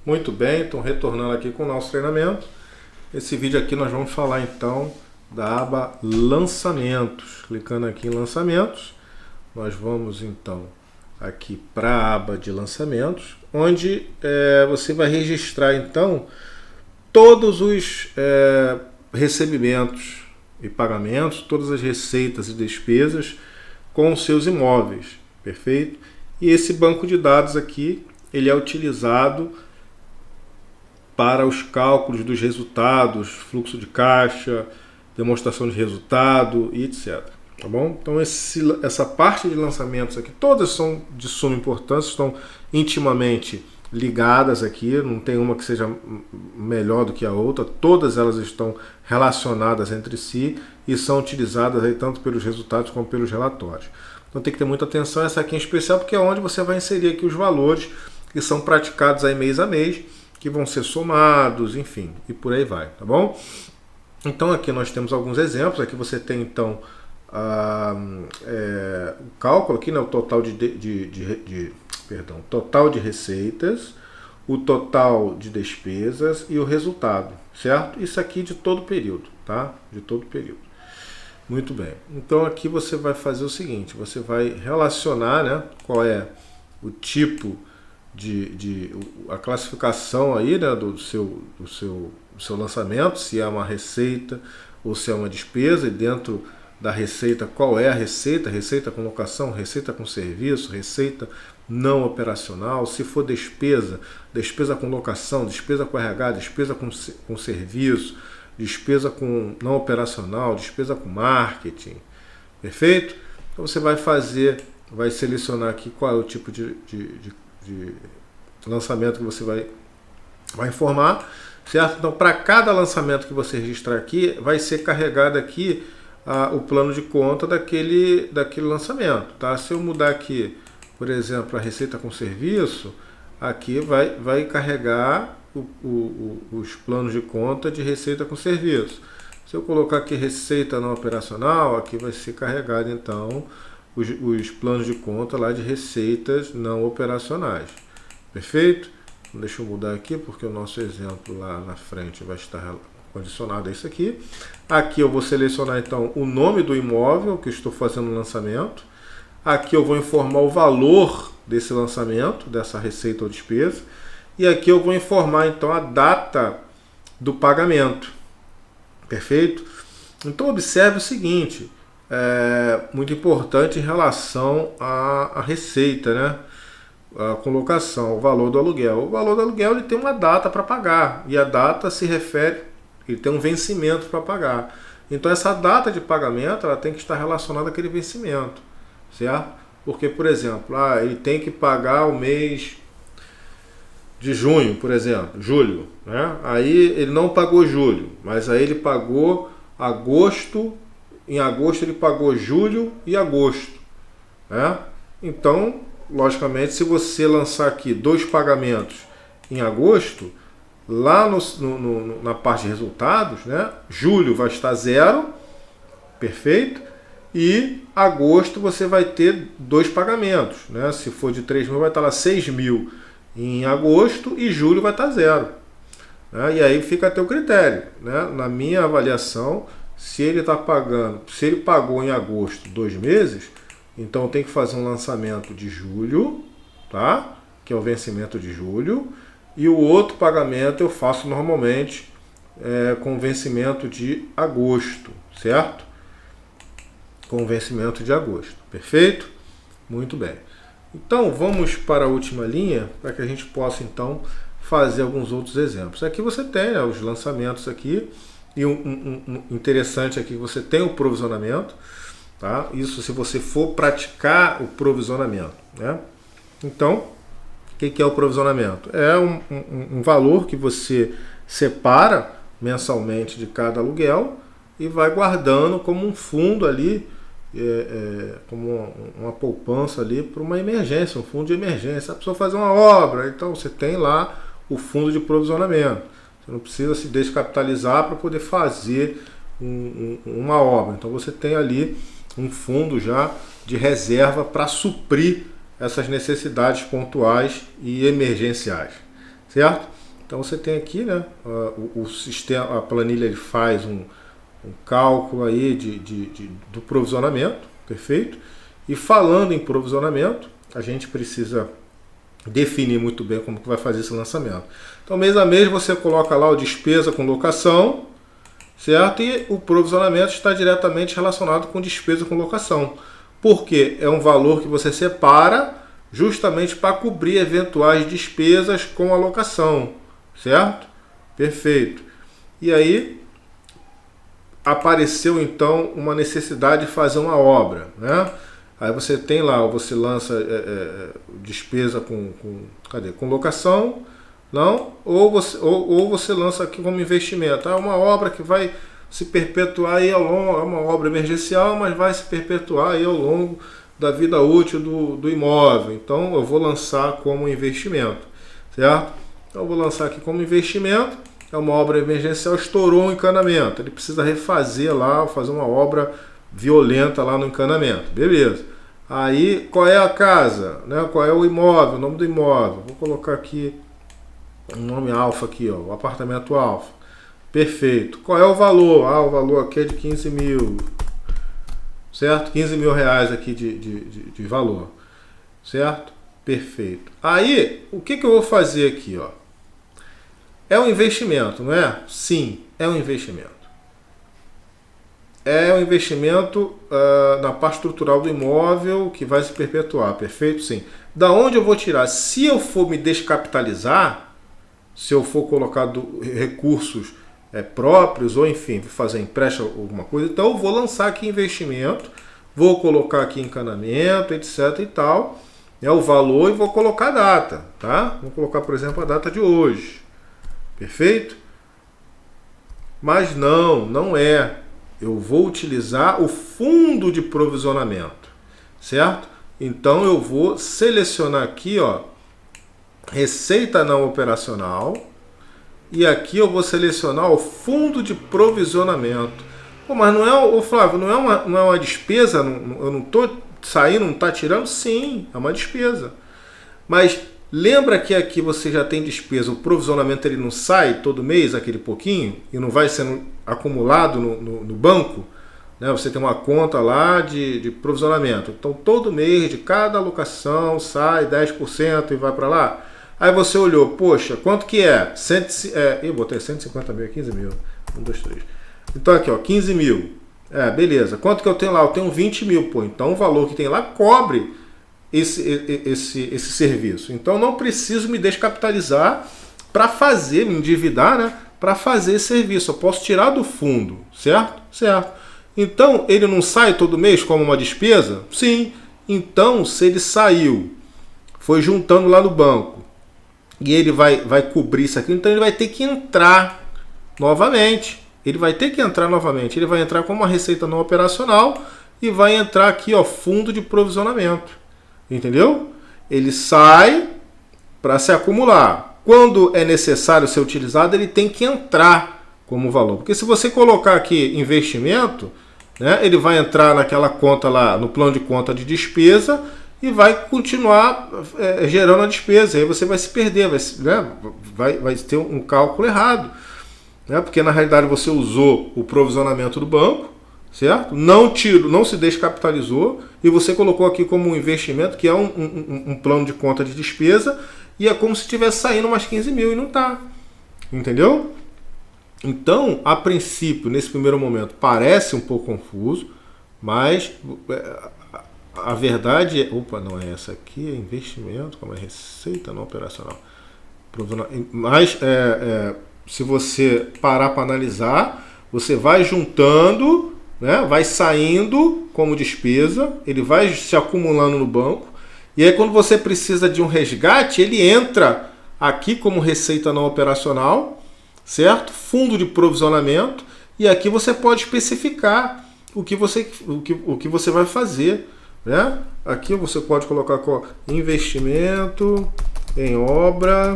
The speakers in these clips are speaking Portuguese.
Muito bem, então retornando aqui com o nosso treinamento. Esse vídeo aqui nós vamos falar então da aba Lançamentos. Clicando aqui em Lançamentos, nós vamos então aqui para a aba de Lançamentos, onde você vai registrar então todos os recebimentos e pagamentos, todas as receitas e despesas com os seus imóveis, perfeito? E esse banco de dados aqui, ele é utilizado para os cálculos dos resultados, fluxo de caixa, demonstração de resultado e etc. Tá bom? Então essa parte de lançamentos aqui, todas são de suma importância, estão intimamente ligadas aqui, não tem uma que seja melhor do que a outra, todas elas estão relacionadas entre si e são utilizadas aí tanto pelos resultados como pelos relatórios. Então tem que ter muita atenção essa aqui em especial, porque é onde você vai inserir aqui os valores que são praticados aí mês a mês, que vão ser somados, enfim, e por aí vai, tá bom? Então aqui nós temos alguns exemplos, aqui você tem então o cálculo aqui, né, o total total de receitas, o total de despesas e o resultado, certo? Isso aqui de todo período, tá? De todo período. Muito bem. Então aqui você vai fazer o seguinte, você vai relacionar, né, qual é o tipo a classificação aí, né, do seu lançamento, se é uma receita ou se é uma despesa, e dentro da receita, qual é a receita, receita com locação, receita com serviço, receita não operacional, se for despesa, despesa com locação, despesa com RH, despesa com serviço, despesa com não operacional, despesa com marketing, perfeito? Então você vai selecionar aqui qual é o tipo de lançamento que você vai informar, certo? Então, para cada lançamento que você registrar aqui, vai ser carregado aqui o plano de conta daquele lançamento, tá? Se eu mudar aqui, por exemplo, a receita com serviço, aqui vai carregar os planos de conta de receita com serviço. Se eu colocar aqui receita não operacional, aqui vai ser carregado então os planos de conta lá de receitas não operacionais. Perfeito? Deixa eu mudar aqui porque o nosso exemplo lá na frente vai estar condicionado a isso aqui. Aqui eu vou selecionar então o nome do imóvel que eu estou fazendo o lançamento. Aqui eu vou informar o valor desse lançamento, dessa receita ou despesa. E aqui eu vou informar então a data do pagamento. Perfeito? Então observe o seguinte, muito importante em relação à receita, né? A colocação, o valor do aluguel. O valor do aluguel ele tem uma data para pagar, e a data se refere, ele tem um vencimento para pagar. Então essa data de pagamento ela tem que estar relacionada àquele vencimento, certo? Porque, por exemplo, ele tem que pagar o mês de junho, por exemplo, julho, né? Aí ele não pagou julho, mas aí ele pagou agosto. Em agosto ele pagou julho e agosto, né? Então, logicamente, se você lançar aqui 2 pagamentos em agosto, lá na parte de resultados, né, julho vai estar 0, perfeito? E agosto você vai ter 2 pagamentos, né? Se for de 3 mil vai estar lá 6 mil em agosto e julho vai estar 0. Né? E aí fica a teu critério, né? Na minha avaliação, se ele pagou em agosto 2 meses, então tem que fazer um lançamento de julho, tá? Que é o vencimento de julho, e o outro pagamento eu faço normalmente com vencimento de agosto, certo? Com vencimento de agosto, perfeito? Muito bem. Então vamos para a última linha, para que a gente possa então fazer alguns outros exemplos. Aqui você tem, né, os lançamentos aqui, e um interessante aqui, você tem o provisionamento, tá? Isso se você for praticar o provisionamento, né? Então, o que é o provisionamento? É um valor que você separa mensalmente de cada aluguel e vai guardando como um fundo ali, como uma poupança ali para uma emergência, um fundo de emergência. A pessoa fazer uma obra, então você tem lá o fundo de provisionamento. Você não precisa se descapitalizar para poder fazer uma obra. Então você tem ali um fundo já de reserva para suprir essas necessidades pontuais e emergenciais, certo? Então você tem aqui, né, o sistema, a planilha ele faz um cálculo aí do provisionamento, perfeito? E falando em provisionamento, a gente precisa definir muito bem como que vai fazer esse lançamento. Então mês a mês você coloca lá o despesa com locação, certo? E o provisionamento está diretamente relacionado com despesa com locação. Porque é um valor que você separa justamente para cobrir eventuais despesas com a locação, certo? Perfeito. E aí apareceu então uma necessidade de fazer uma obra, né? Aí você tem lá, você lança despesa com locação, não? Ou você lança aqui como investimento. É uma obra que vai se perpetuar aí ao longo, é uma obra emergencial, mas vai se perpetuar aí ao longo da vida útil do imóvel. Então eu vou lançar como investimento, certo? Então eu vou lançar aqui como investimento. É uma obra emergencial, estourou um encanamento. Ele precisa refazer lá, fazer uma obra violenta lá no encanamento. Beleza. Aí, qual é a casa? Né? Qual é o imóvel? O nome do imóvel. Vou colocar aqui um nome alfa aqui, ó, o apartamento alfa. Perfeito. Qual é o valor? Ah, o valor aqui é de 15 mil. Certo? 15 mil reais aqui de valor. Certo? Perfeito. Aí, o que eu vou fazer aqui, ó? É um investimento, não é? Sim, é um investimento. É um investimento na parte estrutural do imóvel que vai se perpetuar, perfeito? Sim. Da onde eu vou tirar? Se eu for me descapitalizar, se eu for colocar recursos próprios, ou enfim, fazer empréstimo alguma coisa, então eu vou lançar aqui investimento, vou colocar aqui encanamento, etc e tal, o valor e vou colocar a data, tá? Vou colocar, por exemplo, a data de hoje. Perfeito? Mas não é. Eu vou utilizar o fundo de provisionamento, certo? Então eu vou selecionar aqui, ó, receita não operacional, e aqui eu vou selecionar o fundo de provisionamento. Pô, mas não é, ô Flávio, não é uma despesa? Eu não estou saindo, não está tirando? Sim, é uma despesa. Mas lembra que aqui você já tem despesa, o provisionamento ele não sai todo mês, aquele pouquinho, e não vai sendo acumulado no banco, né? Você tem uma conta lá de provisionamento. Então todo mês de cada alocação sai 10% e vai para lá. Aí você olhou, poxa, quanto que é? Eu botei 150 mil, 15 mil. 1, 2, 3. Então aqui, ó, 15 mil. Beleza. Quanto que eu tenho lá? Eu tenho 20 mil. Pô, então o valor que tem lá cobre esse serviço. Então não preciso me descapitalizar para fazer, me endividar, né? Para fazer esse serviço. Eu posso tirar do fundo, certo? Certo. Então ele não sai todo mês como uma despesa? Sim. Então se ele saiu, foi juntando lá no banco, e ele vai cobrir isso aqui, então ele vai ter que entrar novamente. Ele vai ter que entrar novamente. Ele vai entrar como uma receita não operacional e vai entrar aqui, ó, fundo de provisionamento. Entendeu? Ele sai para se acumular. Quando é necessário ser utilizado, ele tem que entrar como valor. Porque se você colocar aqui investimento, né, ele vai entrar naquela conta lá, no plano de conta de despesa, e vai continuar gerando a despesa. Aí você vai se perder, vai ter um cálculo errado, né? Porque na realidade você usou o provisionamento do banco, certo? Não se descapitalizou, e você colocou aqui como um investimento, que é um plano de conta de despesa, e é como se estivesse saindo mais 15 mil e não está. Entendeu? Então, a princípio, nesse primeiro momento, parece um pouco confuso, mas a verdade é... Opa, não é essa aqui, é investimento, como é receita não operacional. Mas, se você parar para analisar, você vai juntando, né, vai saindo como despesa, ele vai se acumulando no banco, e aí quando você precisa de um resgate, ele entra aqui como receita não operacional, certo? Fundo de provisionamento, e aqui você pode especificar o que você vai fazer, né? Aqui você pode colocar investimento em obra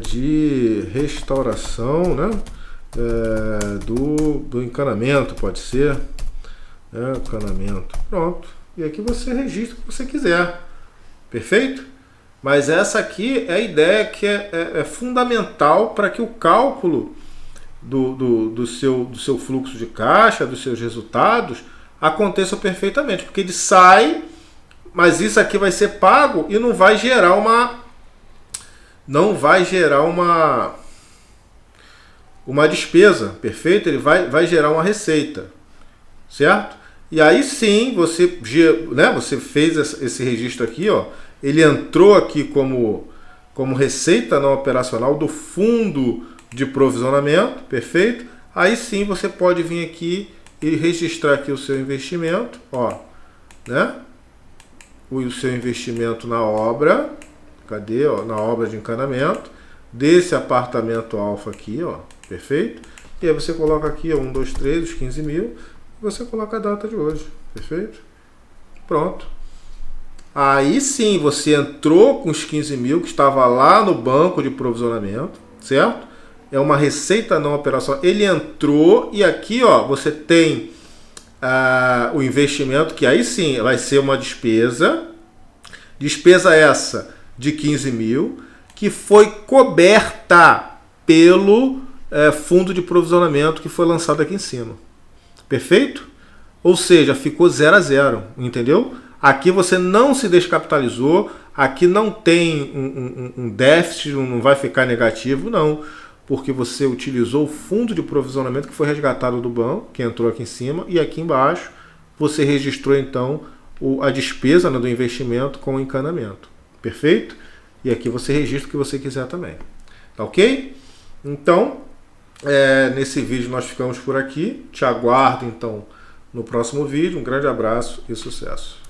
de restauração, né? Do encanamento, pode ser, encanamento, pronto, e aqui você registra o que você quiser, perfeito? Mas essa aqui é a ideia que é fundamental para que o cálculo do seu fluxo de caixa, dos seus resultados, aconteça perfeitamente. Porque ele sai, mas isso aqui vai ser pago e não vai gerar uma despesa, perfeito? Ele vai gerar uma receita, certo? E aí sim, você fez esse registro aqui, ó, ele entrou aqui como receita não operacional do fundo de provisionamento, perfeito? Aí sim você pode vir aqui e registrar aqui o seu investimento, ó, né? O seu investimento na obra, cadê? Ó, na obra de encanamento desse apartamento alfa aqui, ó, perfeito? E aí você coloca aqui, ó, 1, 2, 3, os 15 mil, e você coloca a data de hoje, perfeito? Pronto. Aí sim, você entrou com os 15 mil que estava lá no banco de provisionamento, certo? É uma receita não operacional. Ele entrou e aqui, ó, você tem o investimento, que aí sim vai ser uma despesa. Despesa essa de 15 mil, que foi coberta pelo fundo de provisionamento que foi lançado aqui em cima. Perfeito? Ou seja, ficou 0 a 0, entendeu? Aqui você não se descapitalizou, aqui não tem um déficit, não vai ficar negativo, não. Porque você utilizou o fundo de provisionamento que foi resgatado do banco, que entrou aqui em cima, e aqui embaixo você registrou então a despesa, né, do investimento com o encanamento. Perfeito? E aqui você registra o que você quiser também. Tá ok? Então, nesse vídeo nós ficamos por aqui. Te aguardo então no próximo vídeo. Um grande abraço e sucesso!